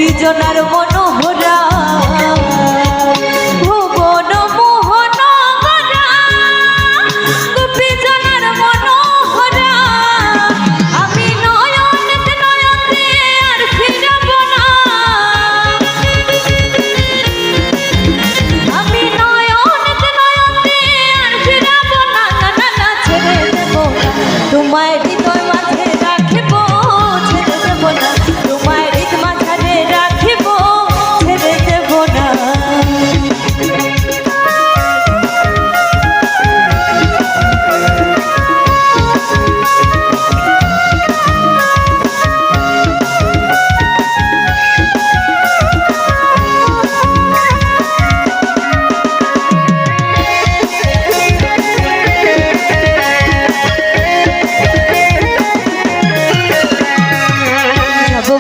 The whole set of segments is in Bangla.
গোপীজনার মনোহরা ভুবন মোহন গোপীজনার মনোহরা আমি নয়নেতে নয়নে আর ফিরব না আমি নয়নেতে নয়নে আর ফিরব না না না ছেড়ে দেব না তোমায় হৃদয় মাঝে রাখিব ছেড়ে দেব না তোমায় হৃদয় মাঝে রাখিব ছেড়ে দেব না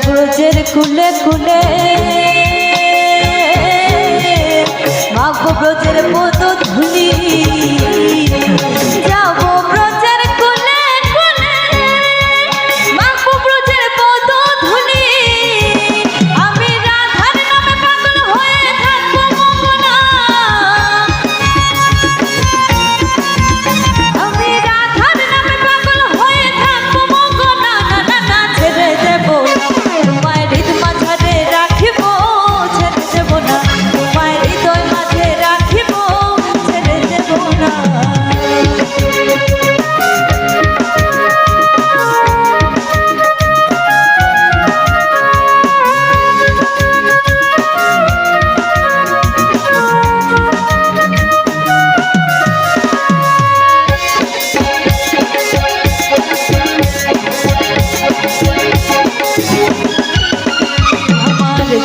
ব্রজের কুলে কুলে মাগো ব্রজের পদ ধুলি যাব ব্রজের কুলে কুলে মাগো ব্রজের পদ ধুলি আমি রাধার নামে পাগল হয়ে থাকবো মগনা আমি রাধার নামে পাগল হয়ে থাকবো মগনা না না না ছেড়ে দেব তোমায় হৃদয় মাঝে রাখিব ছেড়ে দেব না তোমায় হৃদয় মাঝে রাখিব ছেড়ে দেব না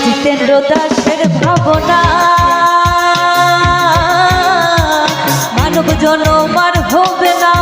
জিতেন্দ্র দাসের ভাবনা মানব জনম আর হবে না